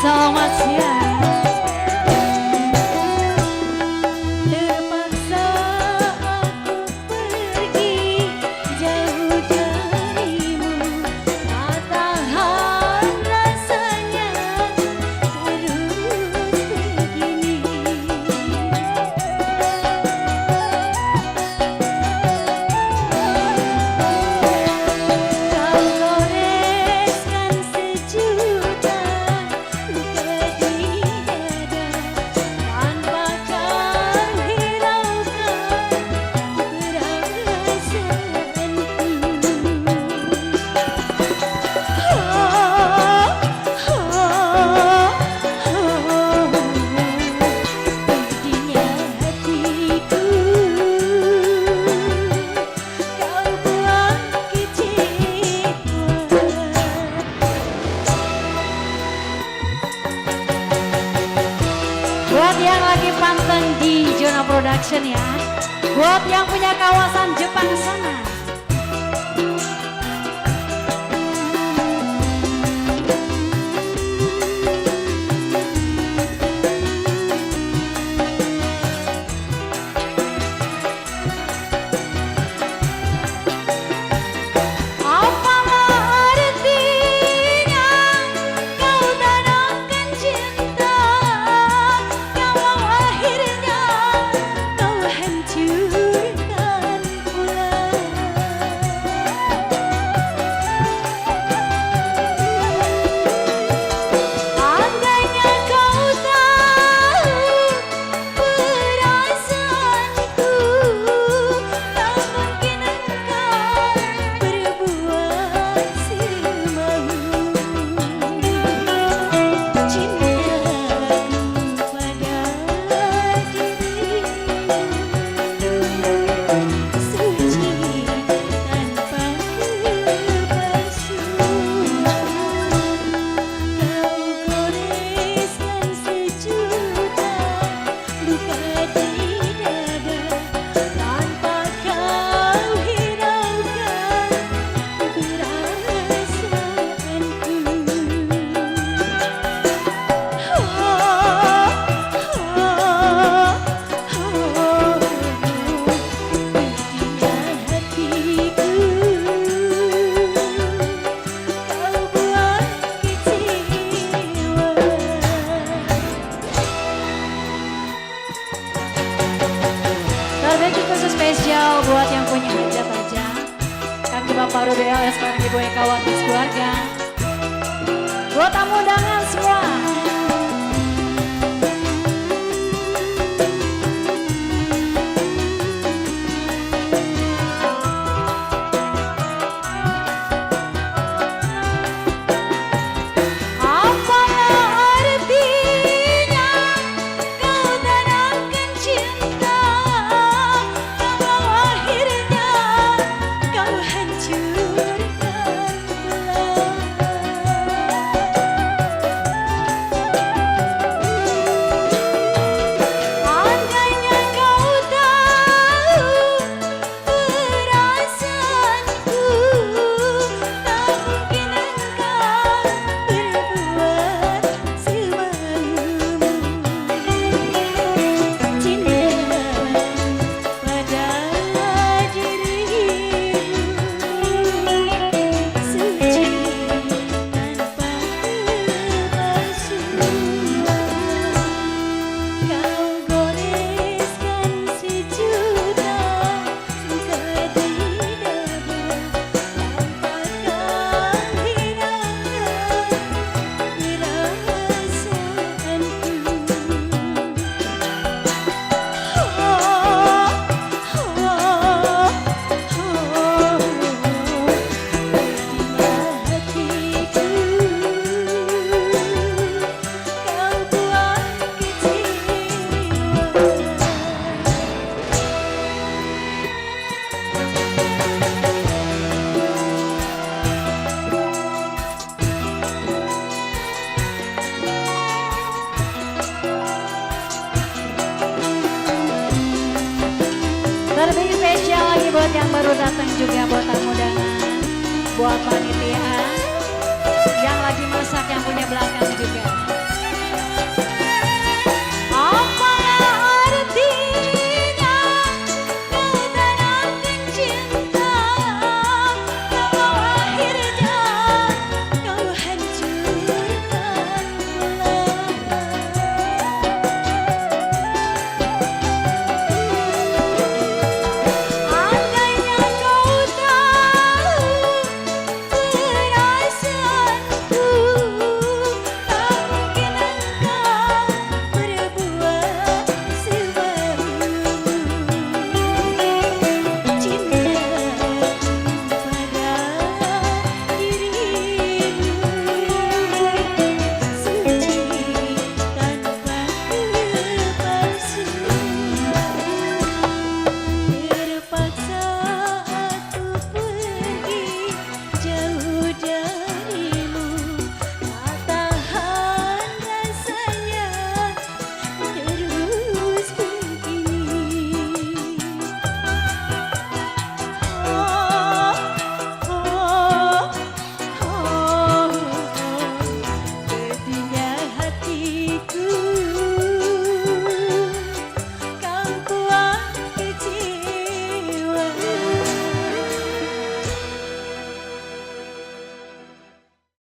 Selamat siang. Terpaksa aku pergi jauh darimu, tak tahan rasanya terus begini. Kau goreskan sejuta luka di dada, tanpa kau hiraukan perasaanku. Pedihnya hatiku, kau buang kecewa. Buat yang lagi panteng di Zona Production ya, buat yang punya kawasan Jepang sana. Apalah artinya kau tanamkan cinta kalau akhirnya kau hancurkan pula. Andainya kau tahu perasaanku, tak mungkin engkau berbuat semau. Cintaku pada dirimu suci tanpa palsu. Kau goreskan sejuta luka di dada, tanpa kau hiraukan perasaanku. Pedihnya hatiku, kau buang kecewa. Terbaik khusus spesial buat yang punya hajat aja. Kami Bapak Rudi alias sekarang Ibu Eka Watis keluarga. Buat tamu undangan semua. Apalah artinya kau tanamkan cinta kalau akhirnya kau hancurkan pula. Andainya kau tahu perasaanku, tak mungkin engkau berbuat semau. Cinta pada dirimu suci tanpa palsu. Kau goreskan sejuta luka di dada, tanpa kau hiraukan Terlebih spesial lagi buat yang baru datang juga, buat tamu undangan, buat panitia yang lagi masak, yang punya belakang juga.